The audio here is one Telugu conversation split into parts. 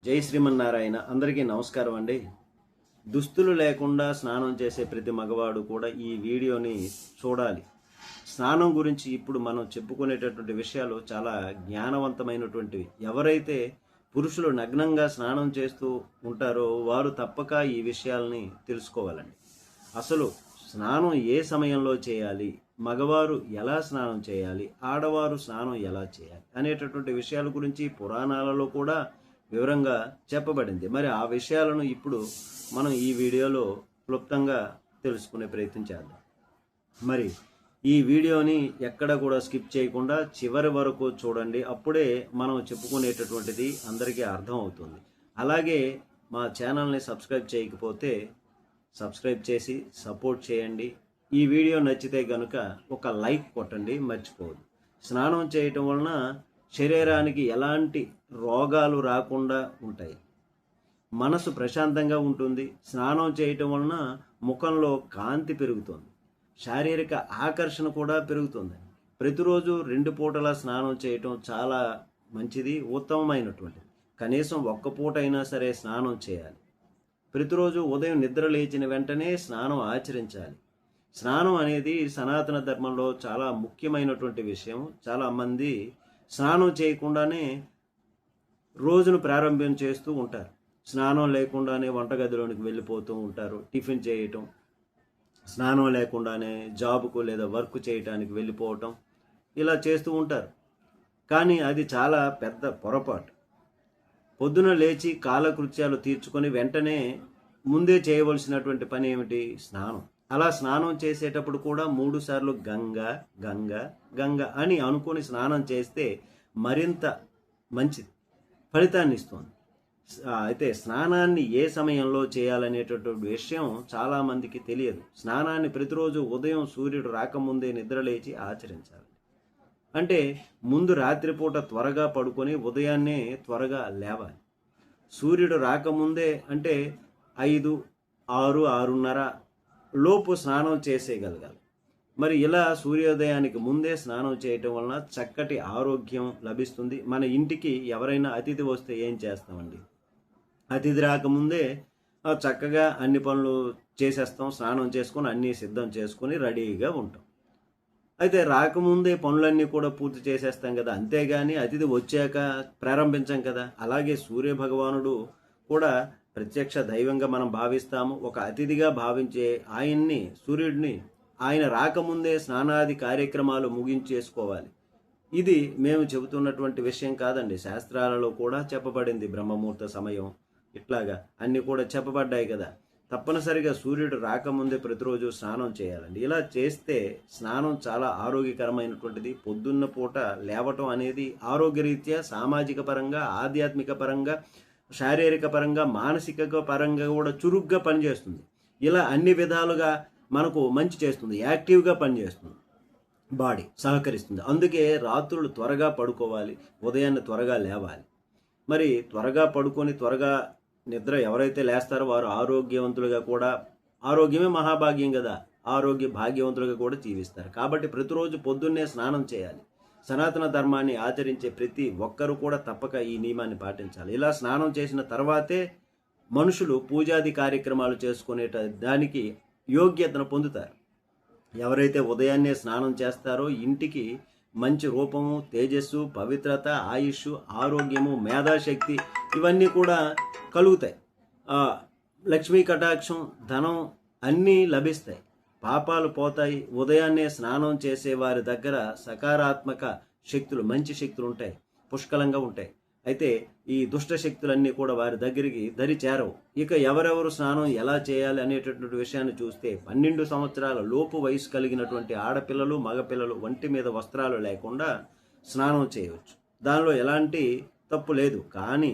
జై శ్రీమన్నారాయణ. అందరికీ నమస్కారం అండి. దుస్తులు లేకుండా స్నానం చేసే ప్రతి మగవాడు కూడా ఈ వీడియోని చూడాలి. స్నానం గురించి ఇప్పుడు మనం చెప్పుకునేటటువంటి విషయాలు చాలా జ్ఞానవంతమైనటువంటివి. ఎవరైతే పురుషులు నగ్నంగా స్నానం చేస్తూ ఉంటారో వారు తప్పక ఈ విషయాల్ని తెలుసుకోవాలండి. అసలు స్నానం ఏ సమయంలో చేయాలి, మగవారు ఎలా స్నానం చేయాలి, ఆడవారు స్నానం ఎలా చేయాలి అనేటటువంటి విషయాల గురించి పురాణాలలో కూడా వివరంగా చెప్పబడింది. మరి ఆ విషయాలను ఇప్పుడు మనం ఈ వీడియోలో క్లుప్తంగా తెలుసుకునే ప్రయత్నం చేద్దాం. మరి ఈ వీడియోని ఎక్కడ కూడా స్కిప్ చేయకుండా చివరి వరకు చూడండి. అప్పుడే మనం చెప్పుకునేటటువంటిది అందరికీ అర్థం అవుతుంది. అలాగే మా ఛానల్ని సబ్స్క్రైబ్ చేయకపోతే సబ్స్క్రైబ్ చేసి సపోర్ట్ చేయండి. ఈ వీడియో నచ్చితే కనుక ఒక లైక్ కొట్టండి, మర్చిపోవద్దు. స్నానం చేయటం వలన శరీరానికి ఎలాంటి రోగాలు రాకుండా ఉంటాయి, మనసు ప్రశాంతంగా ఉంటుంది. స్నానం చేయటం వలన ముఖంలో కాంతి పెరుగుతుంది, శారీరక ఆకర్షణ కూడా పెరుగుతుంది. ప్రతిరోజు 2 పూటల స్నానం చేయటం చాలా మంచిది, ఉత్తమమైనటువంటిది. కనీసం ఒక్క పూట అయినా సరే స్నానం చేయాలి. ప్రతిరోజు ఉదయం నిద్ర లేచిన వెంటనే స్నానం ఆచరించాలి. స్నానం అనేది సనాతన ధర్మంలో చాలా ముఖ్యమైనటువంటి విషయం. చాలామంది స్నానం చేయకుండానే రోజును ప్రారంభం చేస్తూ ఉంటారు. స్నానం లేకుండానే వంటగదిలోనికి వెళ్ళిపోతూ ఉంటారు. టిఫిన్ చేయటం, స్నానం లేకుండానే జాబుకు లేదా వర్క్ చేయటానికి వెళ్ళిపోవటం, ఇలా చేస్తూ ఉంటారు. కానీ అది చాలా పెద్ద పొరపాటు. పొద్దున లేచి కాలకృత్యాలు తీర్చుకొని వెంటనే ముందే చేయవలసినటువంటి పని ఏమిటి? స్నానం. అలా స్నానం చేసేటప్పుడు కూడా 3 సార్లు గంగా గంగా గంగా అని అనుకొని స్నానం చేస్తే మరింత మంచిది, ఫలితాన్ని ఇస్తుంది. అయితే స్నానాన్ని ఏ సమయంలో చేయాలనేటటువంటి విషయం చాలామందికి తెలియదు. స్నానాన్ని ప్రతిరోజు ఉదయం సూర్యుడు రాకముందే నిద్రలేచి ఆచరించాలి. అంటే ముందు రాత్రిపూట త్వరగా పడుకొని ఉదయాన్నే త్వరగా లేవాలి. సూర్యుడు రాకముందే అంటే 5, 6, 6:30 లోపు స్నానం చేసేయగలగాలి. మరి ఇలా సూర్యోదయానికి ముందే స్నానం చేయటం వలన చక్కటి ఆరోగ్యం లభిస్తుంది. మన ఇంటికి ఎవరైనా అతిథి వస్తే ఏం చేస్తామండి? అతిథి రాకముందే చక్కగా అన్ని పనులు చేసేస్తాం, స్నానం చేసుకొని అన్నీ సిద్ధం చేసుకొని రెడీగా ఉంటాం. అయితే రాకముందే పనులన్నీ కూడా పూర్తి చేసేస్తాం కదా, అంతేగాని అతిథి వచ్చాక ప్రారంభించాం కదా. అలాగే సూర్య భగవానుడు కూడా ప్రత్యక్ష దైవంగా మనం భావిస్తాము. ఒక అతిథిగా భావించే ఆయన్ని, సూర్యుడిని, ఆయన రాకముందే స్నానాది కార్యక్రమాలు ముగించేసుకోవాలి. ఇది మేము చెబుతున్నటువంటి విషయం కాదండి, శాస్త్రాలలో కూడా చెప్పబడింది. బ్రహ్మముహూర్త సమయం ఇట్లాగా అన్నీ కూడా చెప్పబడ్డాయి కదా. తప్పనిసరిగా సూర్యుడు రాకముందే ప్రతిరోజు స్నానం చేయాలండి. ఇలా చేస్తే స్నానం చాలా ఆరోగ్యకరమైనటువంటిది. పొద్దున్న పూట లేవటం అనేది ఆరోగ్యరీత్యా, సామాజిక పరంగా, ఆధ్యాత్మిక పరంగా, శారీరక పరంగా, మానసిక పరంగా కూడా చురుగ్గా పనిచేస్తుంది. ఇలా అన్ని విధాలుగా మనకు మంచి చేస్తుంది, యాక్టివ్గా పనిచేస్తుంది, బాడీ సహకరిస్తుంది. అందుకే రాత్రులు త్వరగా పడుకోవాలి, ఉదయాన్నే త్వరగా లేవాలి. మరి త్వరగా పడుకొని త్వరగా నిద్ర ఎవరైతే లేస్తారో వారు ఆరోగ్యవంతులుగా కూడా, ఆరోగ్యమే మహాభాగ్యం కదా, ఆరోగ్య భాగ్యవంతులుగా కూడా జీవిస్తారు. కాబట్టి ప్రతిరోజు పొద్దున్నే స్నానం చేయాలి. సనాతన ధర్మాన్ని ఆచరించే ప్రతి ఒక్కరూ కూడా తప్పక ఈ నియమాన్ని పాటించాలి. ఇలా స్నానం చేసిన తర్వాతే మనుషులు పూజాది కార్యక్రమాలు చేసుకునే దానికి యోగ్యతను పొందుతారు. ఎవరైతే ఉదయాన్నే స్నానం చేస్తారో ఇంటికి మంచి రూపము, తేజస్సు, పవిత్రత, ఆయుష్, ఆరోగ్యము, మేధాశక్తి ఇవన్నీ కూడా కలుగుతాయి. లక్ష్మీ కటాక్షం, ధనం అన్నీ లభిస్తాయి, పాపాలు పోతాయి. ఉదయాన్నే స్నానం చేసే వారి దగ్గర సకారాత్మక శక్తులు, మంచి శక్తులు ఉంటాయి, పుష్కలంగా ఉంటాయి. అయితే ఈ దుష్ట శక్తులన్నీ కూడా వారి దగ్గరికి దరి చేరవు. ఇక ఎవరెవరు స్నానం ఎలా చేయాలి అనేటటువంటి విషయాన్ని చూస్తే 12 సంవత్సరాల లోపు వయసు కలిగినటువంటి ఆడపిల్లలు, మగపిల్లలు ఒంటి మీద వస్త్రాలు లేకుండా స్నానం చేయవచ్చు. దానిలో ఎలాంటి తప్పు లేదు. కానీ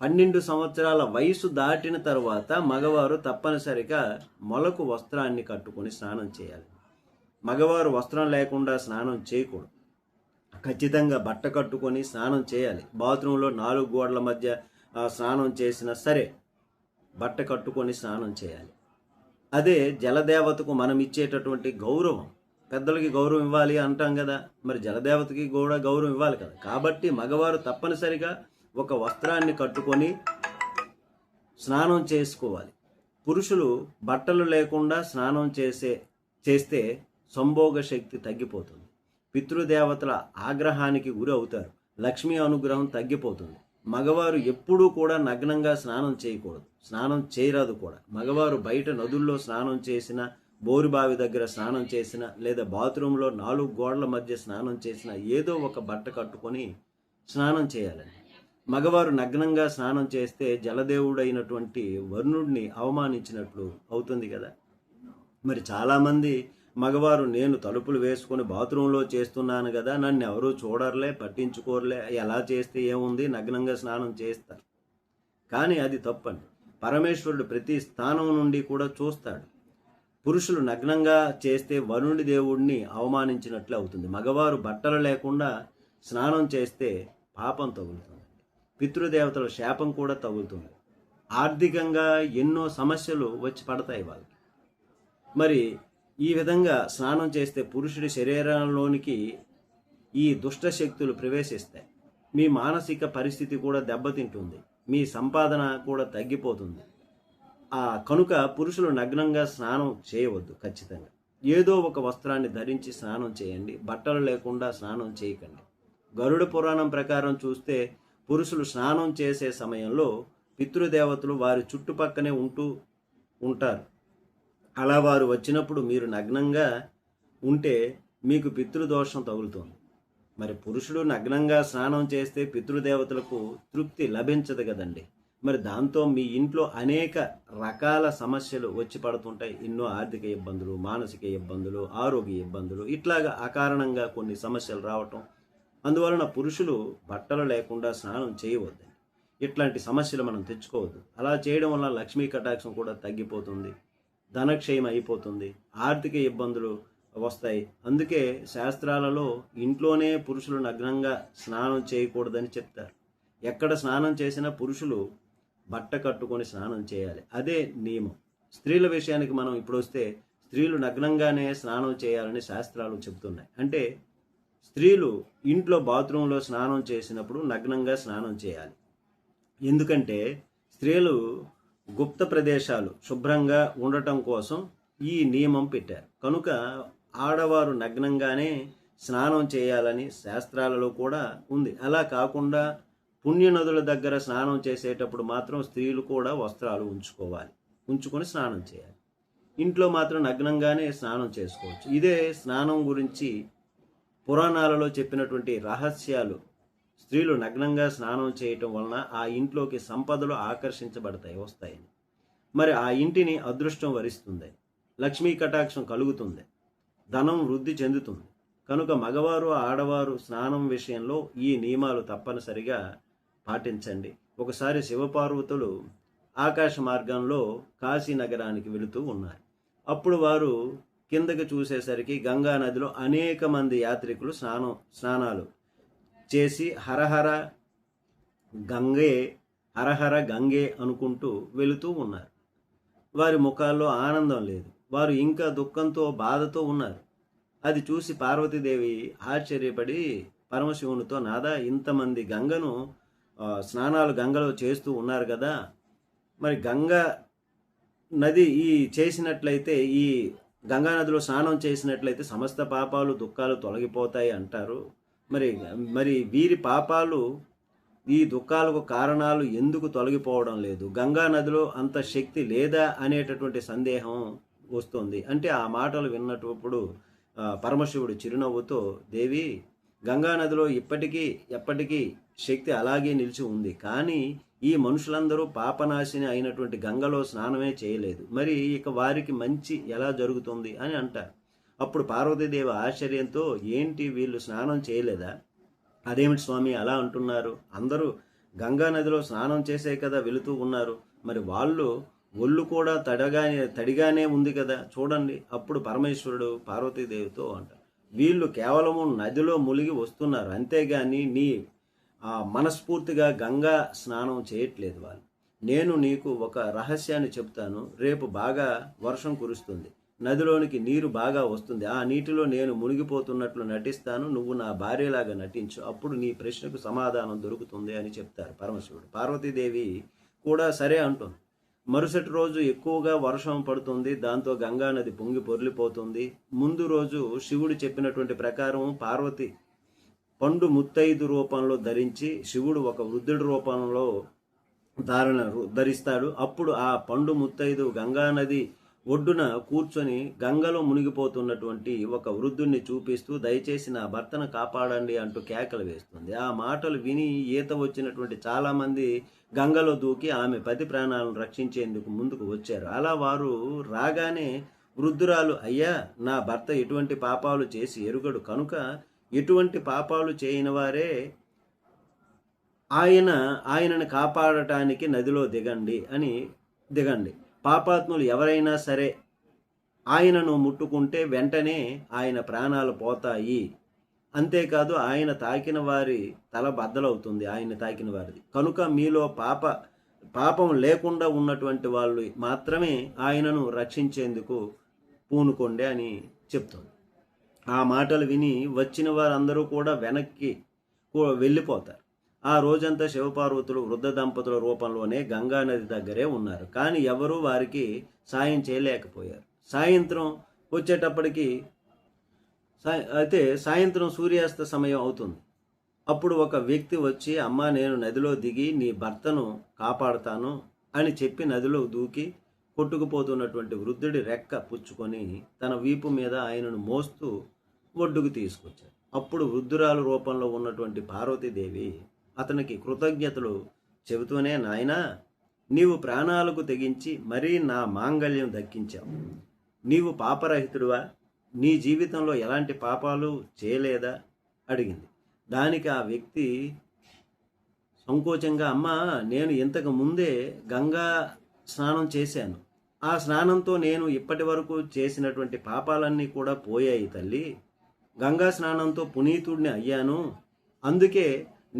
12 సంవత్సరాల వయసు దాటిన తర్వాత మగవారు తప్పనిసరిగా మొలకు వస్త్రాన్ని కట్టుకొని స్నానం చేయాలి. మగవారు వస్త్రం లేకుండా స్నానం చేయకూడదు. ఖచ్చితంగా బట్ట కట్టుకొని స్నానం చేయాలి. బాత్రూంలో 4 గోడల మధ్య స్నానం చేసినా సరే బట్ట కట్టుకొని స్నానం చేయాలి. అదే జలదేవతకు మనం ఇచ్చేటటువంటి గౌరవం. పెద్దలకి గౌరవం ఇవ్వాలి అంటాం కదా, మరి జలదేవతకి కూడా గౌరవం ఇవ్వాలి కదా. కాబట్టి మగవారు తప్పనిసరిగా ఒక వస్త్రాన్ని కట్టుకొని స్నానం చేసుకోవాలి. పురుషులు బట్టలు లేకుండా స్నానం చేస్తే సంభోగ శక్తి తగ్గిపోతుంది. పితృదేవతల ఆగ్రహానికి గురి అవుతారు. లక్ష్మీ అనుగ్రహం తగ్గిపోతుంది. మగవారు ఎప్పుడూ కూడా నగ్నంగా స్నానం చేయకూడదు, స్నానం చేయరాదు కూడా. మగవారు బయట నదుల్లో స్నానం చేసిన, బోరుబావి దగ్గర స్నానం చేసిన, లేదా బాత్రూంలో 4 గోడల మధ్య స్నానం చేసిన ఏదో ఒక బట్ట కట్టుకొని స్నానం చేయాలని. మగవారు నగ్నంగా స్నానం చేస్తే జలదేవుడైనటువంటి వరుణుడిని అవమానించినట్లు అవుతుంది కదా. మరి చాలామంది మగవారు నేను తలుపులు వేసుకొని బాత్రూంలో చేస్తున్నాను కదా, నన్ను ఎవరూ చూడర్లే, పట్టించుకోర్లే, ఎలా చేస్తే ఏముంది, నగ్నంగా స్నానం చేస్తారు. కానీ అది తప్పండి. పరమేశ్వరుడు ప్రతి స్థానం నుండి కూడా చూస్తాడు. పురుషులు నగ్నంగా చేస్తే వరుణుడి దేవుడిని అవమానించినట్లు అవుతుంది. మగవారు బట్టలు లేకుండా స్నానం చేస్తే పాపం తగులుతుంది, పితృదేవతల శాపం కూడా తగులుతుంది. ఆర్థికంగా ఎన్నో సమస్యలు వచ్చి పడతాయి వాళ్ళకి. మరి ఈ విధంగా స్నానం చేస్తే పురుషుడి శరీరంలోనికి ఈ దుష్ట శక్తులు ప్రవేశిస్తాయి. మీ మానసిక పరిస్థితి కూడా దెబ్బతింటుంది, మీ సంపాదన కూడా తగ్గిపోతుంది. కనుక పురుషులు నగ్నంగా స్నానం చేయవద్దు. ఖచ్చితంగా ఏదో ఒక వస్త్రాన్ని ధరించి స్నానం చేయండి, బట్టలు లేకుండా స్నానం చేయకండి. గరుడ పురాణం ప్రకారం చూస్తే పురుషులు స్నానం చేసే సమయంలో పితృదేవతలు వారి చుట్టుపక్కనే ఉంటారు. అలా వారు వచ్చినప్పుడు మీరు నగ్నంగా ఉంటే మీకు పితృదోషం తగులుతుంది. మరి పురుషుడు నగ్నంగా స్నానం చేస్తే పితృదేవతలకు తృప్తి లభించదు కదండి. మరి దాంతో మీ ఇంట్లో అనేక రకాల సమస్యలు వచ్చి పడుతుంటాయి. ఎన్నో ఆర్థిక ఇబ్బందులు, మానసిక ఇబ్బందులు, ఆరోగ్య ఇబ్బందులు, ఇట్లాగా అకారణంగా కొన్ని సమస్యలు రావటం. అందువలన పురుషులు బట్టలు లేకుండా స్నానం చేయవద్దండి. ఇట్లాంటి సమస్యలు మనం తెచ్చుకోవద్దు. అలా చేయడం వల్ల లక్ష్మీ కటాక్షం కూడా తగ్గిపోతుంది, ధనక్షయం అయిపోతుంది, ఆర్థిక ఇబ్బందులు వస్తాయి. అందుకే శాస్త్రాలలో ఇంట్లోనే పురుషులు నగ్నంగా స్నానం చేయకూడదని చెప్తారు. ఎక్కడ స్నానం చేసినా పురుషులు బట్ట కట్టుకొని స్నానం చేయాలి, అదే నియమం. స్త్రీల విషయానికి మనం ఇప్పుడు వస్తే స్త్రీలు నగ్నంగానే స్నానం చేయాలని శాస్త్రాలు చెప్తున్నాయి. అంటే స్త్రీలు ఇంట్లో బాత్రూంలో స్నానం చేసినప్పుడు నగ్నంగా స్నానం చేయాలి. ఎందుకంటే స్త్రీలు గుప్త ప్రదేశాలు శుభ్రంగా ఉండటం కోసం ఈ నియమం పెట్టారు. కనుక ఆడవారు నగ్నంగానే స్నానం చేయాలని శాస్త్రాలలో కూడా ఉంది. అలా కాకుండా పుణ్యనదుల దగ్గర స్నానం చేసేటప్పుడు మాత్రం స్త్రీలు కూడా వస్త్రాలు ఉంచుకొని స్నానం చేయాలి. ఇంట్లో మాత్రం నగ్నంగానే స్నానం చేసుకోవచ్చు. ఇదే స్నానం గురించి పురాణాలలో చెప్పినటువంటి రహస్యాలు. స్త్రీలు నగ్నంగా స్నానం చేయటం వలన ఆ ఇంట్లోకి సంపదలు వస్తాయని, మరి ఆ ఇంటిని అదృష్టం వరిస్తుంది, లక్ష్మీ కటాక్షం కలుగుతుంది, ధనం వృద్ధి చెందుతుంది. కనుక మగవారు ఆడవారు స్నానం విషయంలో ఈ నియమాలు తప్పనిసరిగా పాటించండి. ఒకసారి శివపార్వతులు ఆకాశ మార్గంలో కాశీ నగరానికి వెళుతూ ఉన్నారు. అప్పుడు వారు కిందకి చూసేసరికి గంగా నదిలో అనేక మంది యాత్రికులు స్నానాలు చేసి హరహర గంగే అనుకుంటూ వెళుతూ ఉన్నారు. వారి ముఖాల్లో ఆనందం లేదు, వారు ఇంకా దుఃఖంతో బాధతో ఉన్నారు. అది చూసి పార్వతీదేవి ఆశ్చర్యపడి పరమశివునితో, నాదా, ఇంతమంది స్నానాలు గంగలో చేస్తూ ఉన్నారు కదా, మరి గంగా నది చేసినట్లయితే, ఈ గంగా నదిలో స్నానం చేసినట్లయితే సమస్త పాపాలు దుఃఖాలు తొలగిపోతాయి అంటారు. మరి వీరి పాపాలు, ఈ దుఃఖాలకు కారణాలు ఎందుకు తొలగిపోవడం లేదు? గంగా నదిలో అంత శక్తి లేదా అనేటటువంటి సందేహం వస్తుంది. అంటే ఆ మాటలు విన్నప్పుడు పరమశివుడు చిరునవ్వుతో, దేవి, గంగా నదిలో ఎప్పటికీ శక్తి అలాగే నిలిచి ఉంది. కానీ ఈ మనుషులందరూ పాపనాశిని అయినటువంటి గంగలో స్నానమే చేయలేదు. మరి ఇక వారికి మంచి ఎలా జరుగుతుంది అని అంటారు. అప్పుడు పార్వతీదేవి ఆశ్చర్యంతో, ఏంటి వీళ్ళు స్నానం చేయలేదా? అదేమిటి స్వామి అలా అంటున్నారు? అందరూ గంగా నదిలో స్నానం చేసే కదా వెళుతూ ఉన్నారు, మరి వాళ్ళు ఒళ్ళు కూడా తడిగానే ఉంది కదా, చూడండి. అప్పుడు పరమేశ్వరుడు పార్వతీదేవితో అంటారు, వీళ్ళు కేవలము నదిలో మునిగి వస్తున్నారు, అంతేగాని మనస్ఫూర్తిగా గంగా స్నానం చేయట్లేదు వాళ్ళు. నేను నీకు ఒక రహస్యాన్ని చెప్తాను, రేపు బాగా వర్షం కురుస్తుంది, నదిలోనికి నీరు బాగా వస్తుంది. ఆ నీటిలో నేను మునిగిపోతున్నట్లు నటిస్తాను, నువ్వు నా భార్యలాగా నటించు, అప్పుడు నీ ప్రశ్నకు సమాధానం దొరుకుతుంది అని చెప్తారు పరమశివుడు. పార్వతీదేవి కూడా సరే అంటుంది. మరుసటి రోజు ఎక్కువగా వర్షం పడుతుంది. దాంతో గంగా నది పొంగి పొర్లిపోతుంది. ముందు రోజు శివుడు చెప్పినటువంటి ప్రకారం పార్వతి పండు ముత్తైదు రూపంలో ధరించి శివుడు ఒక వృద్ధుడి రూపంలో ధరిస్తాడు. అప్పుడు ఆ పండు ముత్తైదు గంగా నది ఒడ్డున కూర్చొని గంగలో మునిగిపోతున్నటువంటి ఒక వృద్ధుణ్ణి చూపిస్తూ దయచేసి నా భర్తను కాపాడండి అంటూ కేకలు వేస్తుంది. ఆ మాటలు విని ఈత వచ్చినటువంటి చాలామంది గంగలో దూకి ఆమె పతి ప్రాణాలను రక్షించేందుకు ముందుకు వచ్చారు. అలా వారు రాగానే వృద్ధురాలు, అయ్యా, నా భర్త ఎటువంటి పాపాలు చేసి ఎరుగడు కనుక ఎటువంటి పాపాలు చేయని వారే ఆయనను కాపాడటానికి నదిలో దిగండి. పాపాత్ములు ఎవరైనా సరే ఆయనను ముట్టుకుంటే వెంటనే ఆయన ప్రాణాలు పోతాయి. అంతేకాదు ఆయన తాకిన వారి తల బద్దలవుతుంది, ఆయన తాకిన వారిది. కనుక మీలో పాపం లేకుండా ఉన్నటువంటి వాళ్ళు మాత్రమే ఆయనను రక్షించేందుకు పూనుకోండి అని చెప్తుంది. ఆ మాటలు విని వచ్చిన వారందరూ కూడా వెనక్కి వెళ్ళిపోతారు. ఆ రోజంతా శివపార్వతులు వృద్ధ దంపతుల రూపంలోనే గంగా నది దగ్గరే ఉన్నారు. కానీ ఎవరూ వారికి సాయం చేయలేకపోయారు. సాయంత్రం వచ్చేటప్పటికి సాయంత్రం సూర్యాస్త సమయం అవుతుంది. అప్పుడు ఒక వ్యక్తి వచ్చి, అమ్మా, నేను నదిలో దిగి నీ భర్తను కాపాడుతాను అని చెప్పి నదిలో దూకి కొట్టుకుపోతున్నటువంటి వృద్ధుడి రెక్క పుచ్చుకొని తన వీపు మీద ఆయనను మోస్తూ ఒడ్డుకు తీసుకొచ్చారు. అప్పుడు వృద్ధురాలు రూపంలో ఉన్నటువంటి పార్వతీదేవి అతనికి కృతజ్ఞతలు చెబుతూనే, నాయనా, నీవు ప్రాణాలకు తెగించి మరీ నా మాంగళ్యం దక్కించావు. నీవు పాపరహితుడివా? నీ జీవితంలో ఎలాంటి పాపాలు చేయలేదా అడిగింది. దానికి ఆ వ్యక్తి సంకోచంగా, అమ్మా, నేను ఇంతకు ముందే గంగా స్నానం చేశాను. ఆ స్నానంతో నేను ఇప్పటి వరకు చేసినటువంటి పాపాలన్నీ కూడా పోయాయి తల్లి. గంగా స్నానంతో పునీతుడిని అయ్యాను. అందుకే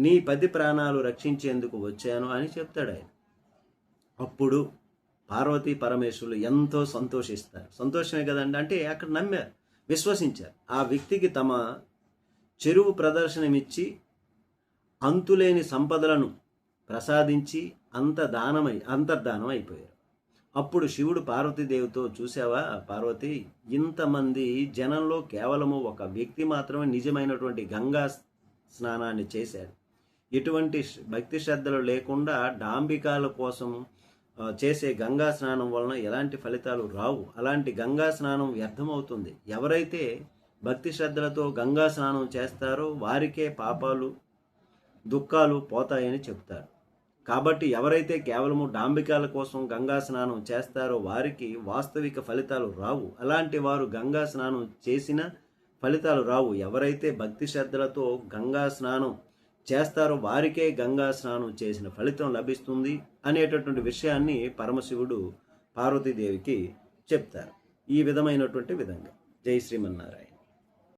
నీ పతి ప్రాణాలు రక్షించేందుకు వచ్చాను అని చెప్తాడు ఆయన. అప్పుడు పార్వతీ పరమేశ్వరులు ఎంతో సంతోషిస్తారు. సంతోషమే కదండి, అంటే అక్కడ నమ్మారు, విశ్వసించారు. ఆ వ్యక్తికి తమ చెరువు ప్రదర్శనమిచ్చి అంతులేని సంపదలను ప్రసాదించి అంతర్ధానం అయిపోయారు. అప్పుడు శివుడు పార్వతీదేవితో, చూసావా పార్వతి, ఇంతమంది జనంలో కేవలము ఒక వ్యక్తి మాత్రమే నిజమైనటువంటి గంగా స్నానాన్ని చేశాడు. ఎటువంటి భక్తి శ్రద్ధలు లేకుండా డాంబికాల కోసం చేసే గంగా స్నానం వలన ఎలాంటి ఫలితాలు రావు. అలాంటి గంగా స్నానం వ్యర్థమవుతుంది. ఎవరైతే భక్తి శ్రద్ధలతో గంగా స్నానం చేస్తారో వారికే పాపాలు దుఃఖాలు పోతాయని చెప్తారు. కాబట్టి ఎవరైతే కేవలము డాంబికాల కోసం గంగా స్నానం చేస్తారో వారికి వాస్తవిక ఫలితాలు రావు. అలాంటి వారు గంగా స్నానం చేసిన ఫలితాలు రావు. ఎవరైతే భక్తి శ్రద్ధలతో గంగా స్నానం చేస్తారో వారికే గంగా స్నానం చేసిన ఫలితం లభిస్తుంది అనేటటువంటి విషయాన్ని పరమశివుడు పార్వతీదేవికి చెప్తారు. ఈ విధంగా జై శ్రీమన్నారాయణ.